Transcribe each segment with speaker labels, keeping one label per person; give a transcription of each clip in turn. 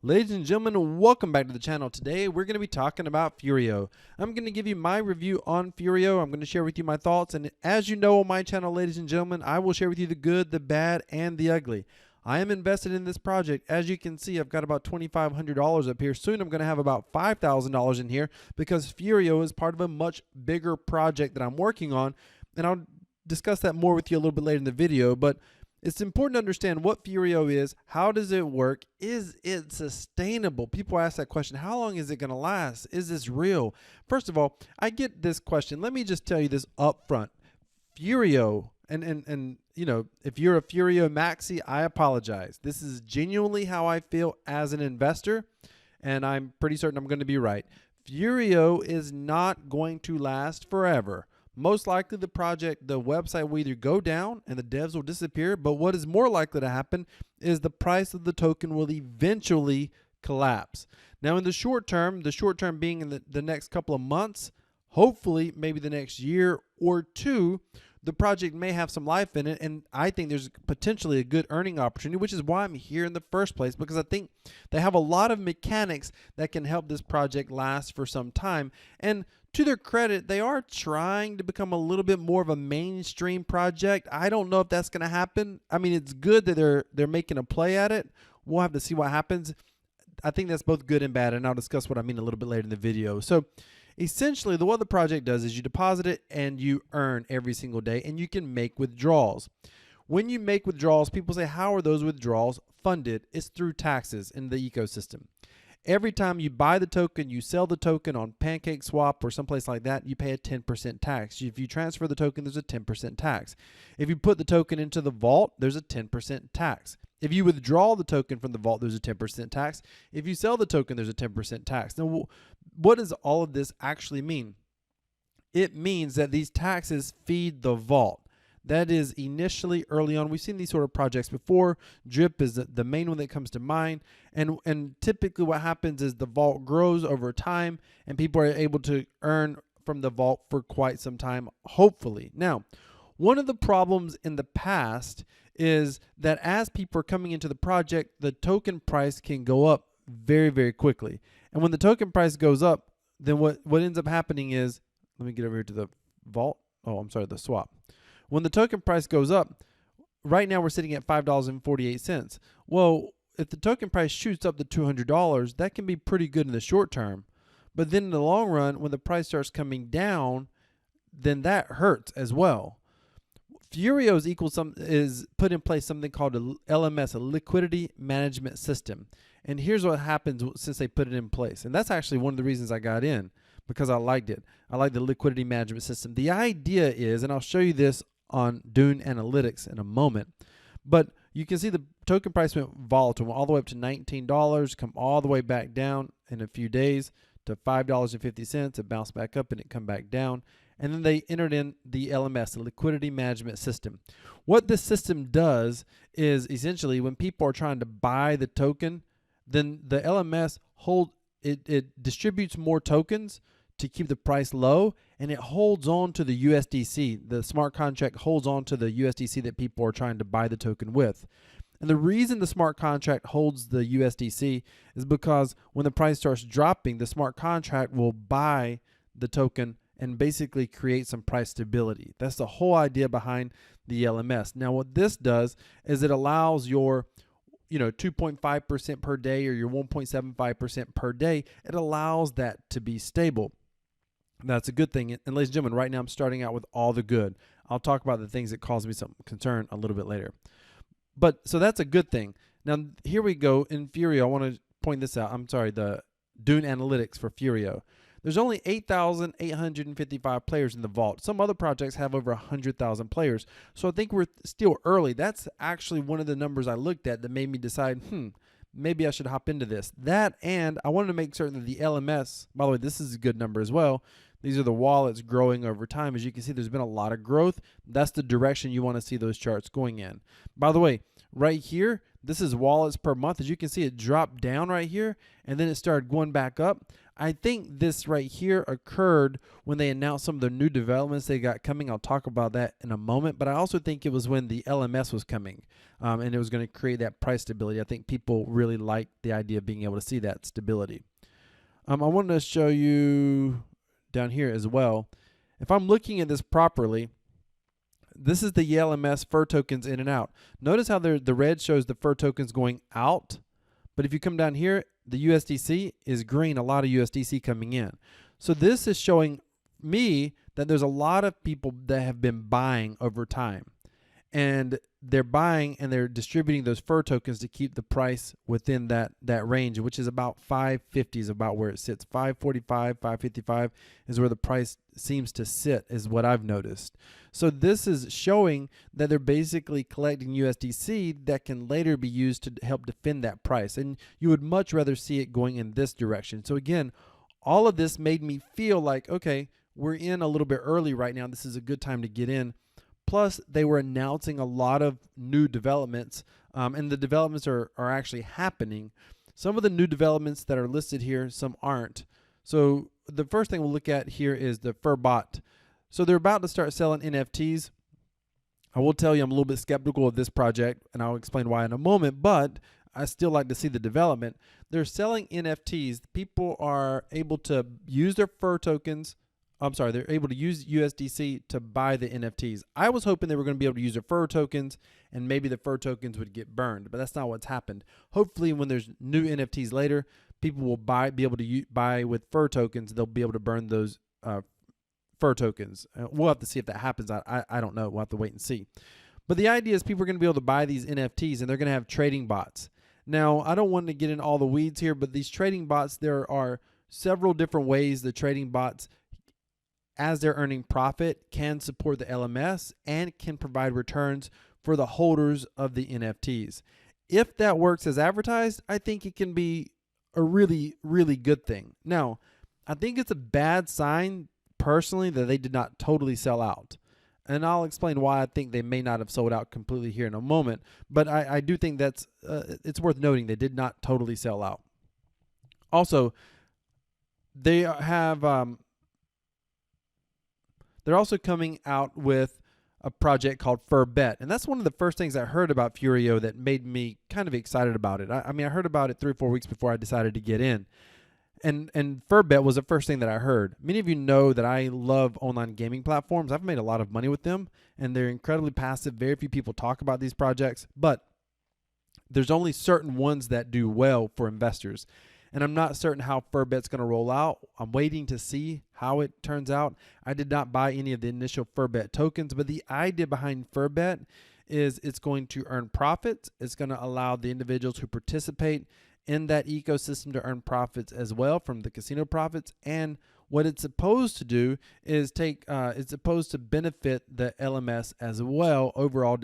Speaker 1: Ladies and gentlemen, welcome back to the channel. Today we're going to be talking about Furio. I'm going to give you my review on Furio. I'm going to share with you my thoughts, and as you know on my channel, ladies and gentlemen, I will share with you the good, the bad, and the ugly. I am invested in this project. As you can see, I've got about $2,500 up here. Soon I'm going to have about $5,000 in here because Furio is part of a much bigger project that I'm working on, and I'll discuss that more with you a little bit later in the video. But it's important to understand what Furio is, how does it work, is it sustainable? People ask that question, how long is it going to last? Is this real? First of all, I get this question. Let me just tell you this up front. Furio, and you know, if you're a Furio maxi, I apologize. This is genuinely how I feel as an investor, and I'm pretty certain I'm going to be right. Furio is not going to last forever. Most likely the website will either go down and the devs will disappear, but what is more likely to happen is the price of the token will eventually collapse. Now in the short term being in the next couple of months, hopefully maybe the next year or two, the project may have some life in it, and I think there's potentially a good earning opportunity, which is why I'm here in the first place, because I think they have a lot of mechanics that can help this project last for some time. And to their credit, they are trying to become a little bit more of a mainstream project. I don't know if that's going to happen. I mean, it's good that they're making a play at it. We'll have to see what happens. I think that's both good and bad, and I'll discuss what I mean a little bit later in the video. So essentially, what the project does is you deposit it and you earn every single day, and you can make withdrawals. When you make withdrawals, people say, how are those withdrawals funded? It's through taxes in the ecosystem. Every time you buy the token, you sell the token on PancakeSwap or someplace like that, you pay a 10% tax. If you transfer the token, there's a 10% tax. If you put the token into the vault, there's a 10% tax. If you withdraw the token from the vault, there's a 10% tax. If you sell the token, there's a 10% tax. Now, what does all of this actually mean? It means that these taxes feed the vault. That is initially early on. We've seen these sort of projects before. Drip is the main one that comes to mind. And typically what happens is the vault grows over time and people are able to earn from the vault for quite some time, hopefully. Now, one of the problems in the past is that as people are coming into the project, the token price can go up very, very quickly. And when the token price goes up, then what ends up happening is, let me get over here to the vault. Oh, I'm sorry, the swap. When the token price goes up, right now we're sitting at $5.48. Well, if the token price shoots up to $200, that can be pretty good in the short term. But then in the long run, when the price starts coming down, then that hurts as well. Furio is put in place something called a LMS, a liquidity management system. And here's what happens since they put it in place. And that's actually one of the reasons I got in, because I liked it. I like the liquidity management system. The idea is, and I'll show you this on Dune Analytics in a moment, but you can see the token price went volatile, all the way up to $19, come all the way back down in a few days to $5.50. It bounced back up and it come back down. And then they entered in the LMS, the liquidity management system. What this system does is essentially when people are trying to buy the token, then the LMS it distributes more tokens to keep the price low, and it holds on to the USDC. The smart contract holds on to the USDC that people are trying to buy the token with. And the reason the smart contract holds the USDC is because when the price starts dropping, the smart contract will buy the token and basically create some price stability. That's the whole idea behind the LMS. Now, what this does is it allows your 2.5% per day or your 1.75% per day. It allows that to be stable. That's a good thing. And ladies and gentlemen, right now I'm starting out with all the good. I'll talk about the things that cause me some concern a little bit later. But so that's a good thing. Now here we go in Furio. I want to point this out. I'm sorry, the Dune Analytics for Furio. There's only 8,855 players in the vault. Some other projects have over 100,000 players. So I think we're still early. That's actually one of the numbers I looked at that made me decide, maybe I should hop into this. That, and I wanted to make certain that the LMS, by the way, this is a good number as well. These are the wallets growing over time. As you can see, there's been a lot of growth. That's the direction you want to see those charts going in. By the way, right here, this is wallets per month. As you can see, it dropped down right here, and then it started going back up. I think this right here occurred when they announced some of the new developments they got coming. I'll talk about that in a moment, but I also think it was when the LMS was coming, and it was going to create that price stability. I think people really liked the idea of being able to see that stability. I wanted to show you down here as well. If I'm looking at this properly, this is the LMS FUR tokens in and out. Notice how the red shows the FUR tokens going out, but if you come down here, the USDC is green, a lot of USDC coming in. So this is showing me that there's a lot of people that have been buying over time. And they're buying and they're distributing those FUR tokens to keep the price within that range, which is about 550 is about where it sits. 545, 555 is where the price seems to sit, is what I've noticed. So this is showing that they're basically collecting USDC that can later be used to help defend that price. And you would much rather see it going in this direction. So again, all of this made me feel like, okay, we're in a little bit early right now. This is a good time to get in. Plus, they were announcing a lot of new developments, and the developments are actually happening. Some of the new developments that are listed here, some aren't. So the first thing we'll look at here is the FurBot. So they're about to start selling NFTs. I will tell you I'm a little bit skeptical of this project, and I'll explain why in a moment, but I still like to see the development. They're selling NFTs. People are able to use their FUR tokens. They're able to use USDC to buy the NFTs. I was hoping they were going to be able to use their FUR tokens and maybe the FUR tokens would get burned, but that's not what's happened. Hopefully when there's new NFTs later, people will be able to buy with FUR tokens. They'll be able to burn those FUR tokens. We'll have to see if that happens. I don't know. We'll have to wait and see. But the idea is people are going to be able to buy these NFTs and they're going to have trading bots. Now, I don't want to get in all the weeds here, but these trading bots, there are several different ways the trading bots, as they're earning profit, can support the LMS and can provide returns for the holders of the NFTs. If that works as advertised, I think it can be a really, really good thing. Now, I think it's a bad sign, personally, that they did not totally sell out. And I'll explain why I think they may not have sold out completely here in a moment. But I do think that's it's worth noting they did not totally sell out. Also, they have... they're also coming out with a project called FurBet. And that's one of the first things I heard about Furio that made me kind of excited about it. I mean, I heard about it 3 or 4 weeks before I decided to get in. And FurBet was the first thing that I heard. Many of you know that I love online gaming platforms. I've made a lot of money with them, and they're incredibly passive. Very few people talk about these projects, but there's only certain ones that do well for investors. And I'm not certain how FurBet's going to roll out. I'm waiting to see how it turns out. I did not buy any of the initial FurBet tokens, but the idea behind FurBet is it's going to earn profits. It's going to allow the individuals who participate in that ecosystem to earn profits as well from the casino profits. And what it's supposed to do is it's supposed to benefit the LMS as well, overall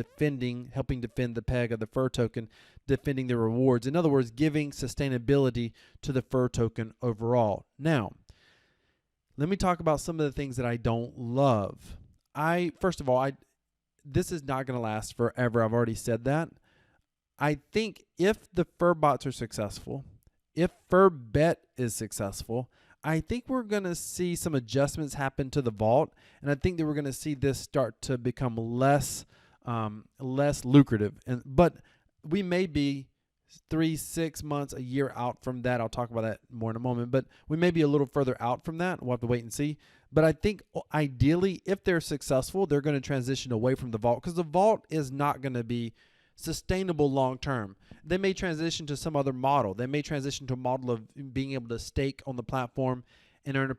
Speaker 1: helping defend the peg of the FUR token, defending the rewards. In other words, giving sustainability to the FUR token overall. Now, let me talk about some of the things that I don't love. First of all, this is not going to last forever. I've already said that. I think if the FurBots are successful, if FurBet is successful, I think we're going to see some adjustments happen to the vault, and I think that we're going to see this start to become less lucrative. But we may be 3, 6 months, a year out from that. I'll talk about that more in a moment, but we may be a little further out from that. We'll have to wait and see. But I think ideally, if they're successful, they're going to transition away from the vault, because the vault is not going to be sustainable long term. They may transition to some other model. They may transition to a model of being able to stake on the platform and earn a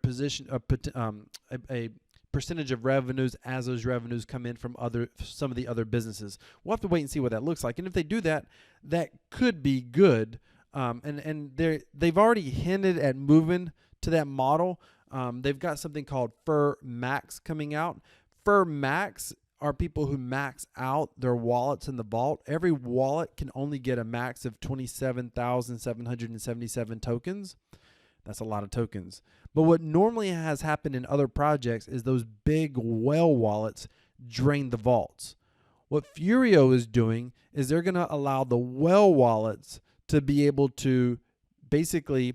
Speaker 1: percentage of revenues as those revenues come in from some of the other businesses. We'll have to wait and see what that looks like. And if they do that, that could be good. And they've already hinted at moving to that model. They've got something called FUR Max coming out. FUR Max are people who max out their wallets in the vault. Every wallet can only get a max of 27,777 tokens. That's a lot of tokens. But what normally has happened in other projects is those big whale wallets drain the vaults. What Furio is doing is they're going to allow the whale wallets to be able to basically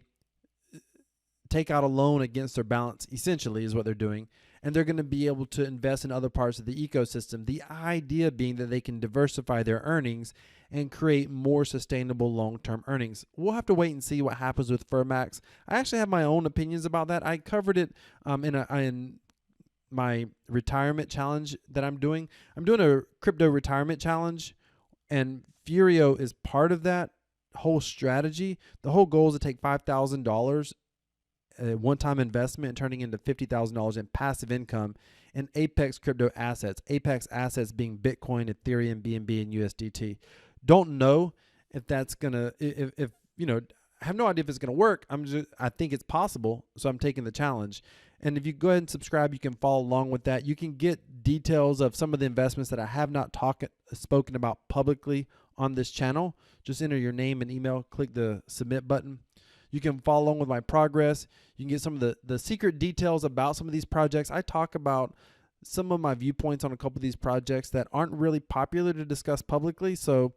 Speaker 1: take out a loan against their balance, essentially, is what they're doing. And they're going to be able to invest in other parts of the ecosystem. The idea being that they can diversify their earnings and create more sustainable long-term earnings. We'll have to wait and see what happens with Furmax. I actually have my own opinions about that. I covered it in my retirement challenge that I'm doing. I'm doing a crypto retirement challenge, and Furio is part of that whole strategy. The whole goal is to take $5,000, a one-time investment, and turning into $50,000 in passive income in Apex crypto assets. Apex assets being Bitcoin, Ethereum, BNB, and USDT. Don't know if that's gonna, if you know, I have no idea if it's gonna work. I think it's possible, so I'm taking the challenge. And if you go ahead and subscribe, you can follow along with that. You can get details of some of the investments that I have not spoken about publicly on this channel. Just enter your name and email, click the submit button. You can follow along with my progress. You can get some of the secret details about some of these projects. I talk about some of my viewpoints on a couple of these projects that aren't really popular to discuss publicly, so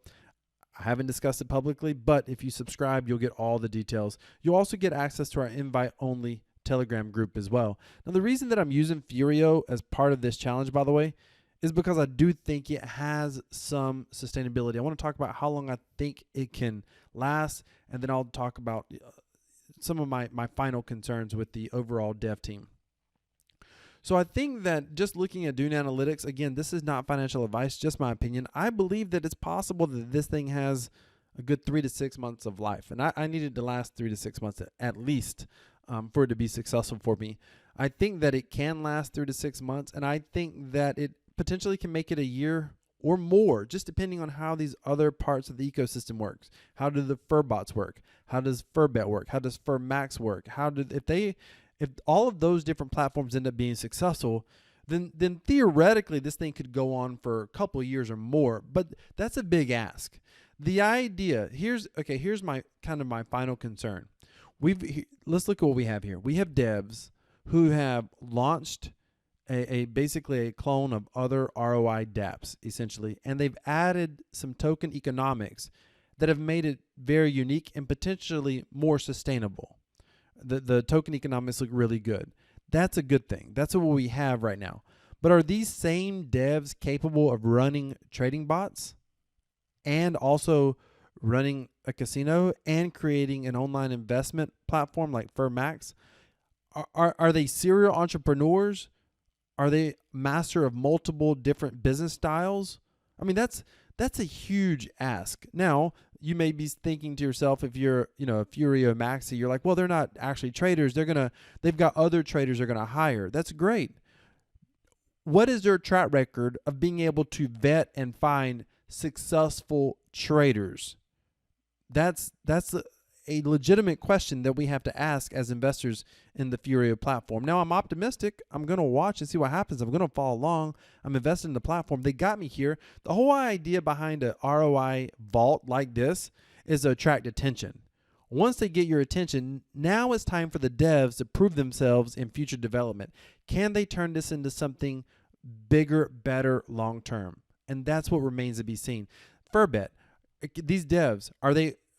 Speaker 1: I haven't discussed it publicly, but if you subscribe, you'll get all the details. You'll also get access to our invite-only Telegram group as well. Now, the reason that I'm using Furio as part of this challenge, by the way, is because I do think it has some sustainability. I want to talk about how long I think it can last, and then I'll talk about some of my final concerns with the overall dev team. So I think that just looking at Dune Analytics, again, this is not financial advice, just my opinion. I believe that it's possible that this thing has a good 3 to 6 months of life. And I need it to last 3 to 6 months at least for it to be successful for me. I think that it can last 3 to 6 months, and I think that it potentially can make it a year or more, just depending on how these other parts of the ecosystem works. How do the Furbots work? How does Furbet work? How does Furmax work? If all of those different platforms end up being successful, then theoretically this thing could go on for a couple of years or more. But that's a big ask. The idea here's my final concern. Let's look at what we have here. We have devs who have launched basically a clone of other ROI dApps, essentially, and they've added some token economics that have made it very unique and potentially more sustainable. The token economics look really good. That's a good thing. That's what we have right now. But are these same devs capable of running trading bots and also running a casino and creating an online investment platform like Furmax? Are they serial entrepreneurs? Are they master of multiple different business styles? I mean, that's a huge ask. Now, you may be thinking to yourself, if you're, a Furio Maxi, you're like, well, they're not actually traders. They've got other traders they're going to hire. That's great. What is their track record of being able to vet and find successful traders? That's a legitimate question that we have to ask as investors in the Furio platform. Now, I'm optimistic. I'm going to watch and see what happens. I'm going to follow along. I'm invested in the platform. They got me here. The whole idea behind a ROI vault like this is to attract attention. Once they get your attention, now it's time for the devs to prove themselves in future development. Can they turn this into something bigger, better, long-term? And that's what remains to be seen. Furbet, these devs,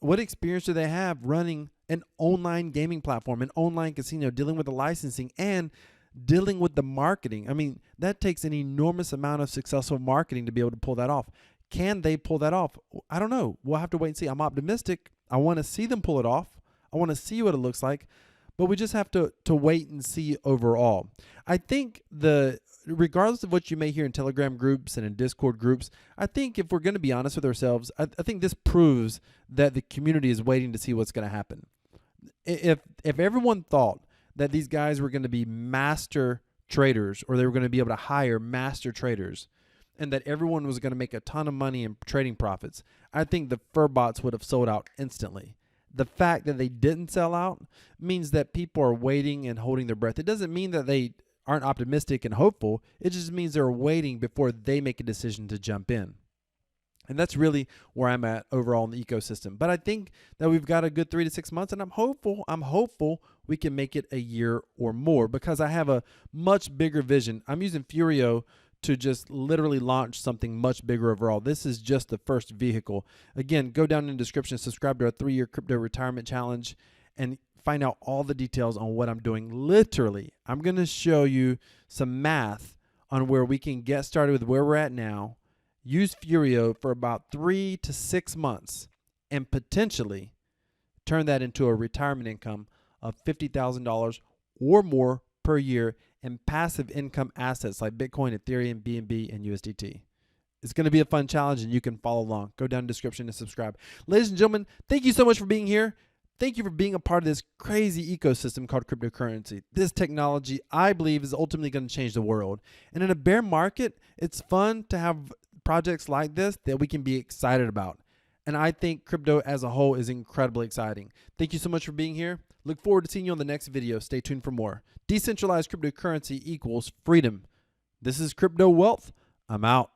Speaker 1: what experience do they have running an online gaming platform, an online casino, dealing with the licensing and dealing with the marketing? I mean, that takes an enormous amount of successful marketing to be able to pull that off. Can they pull that off? I don't know. We'll have to wait and see. I'm optimistic. I want to see them pull it off. I want to see what it looks like, but we just have to wait and see overall. I think regardless of what you may hear in Telegram groups and in Discord groups, I think if we're going to be honest with ourselves, I think this proves that the community is waiting to see what's going to happen. If everyone thought that these guys were going to be master traders, or they were going to be able to hire master traders, and that everyone was going to make a ton of money in trading profits, I think the Furbots would have sold out instantly. The fact that they didn't sell out means that people are waiting and holding their breath. It doesn't mean that they aren't optimistic and hopeful. It just means they're waiting before they make a decision to jump in. And that's really where I'm at overall in the ecosystem. But I think that we've got a good 3 to 6 months, and I'm hopeful we can make it a year or more, because I have a much bigger vision. I'm using Furio to just literally launch something much bigger overall. This is just the first vehicle. Again, go down in the description, subscribe to our 3-year crypto retirement challenge, and find out all the details on what I'm doing. Literally, I'm going to show you some math on where we can get started with where we're at now, use Furio for about 3 to 6 months, and potentially turn that into a retirement income of $50,000 or more per year in passive income assets like Bitcoin, Ethereum, BNB, and USDT. It's going to be a fun challenge, and you can follow along. Go down in the description and subscribe. Ladies and gentlemen, thank you so much for being here. Thank you for being a part of this crazy ecosystem called cryptocurrency. This technology, I believe, is ultimately going to change the world. And in a bear market, it's fun to have projects like this that we can be excited about. And I think crypto as a whole is incredibly exciting. Thank you so much for being here. Look forward to seeing you on the next video. Stay tuned for more. Decentralized cryptocurrency equals freedom. This is Crypto Wealth. I'm out.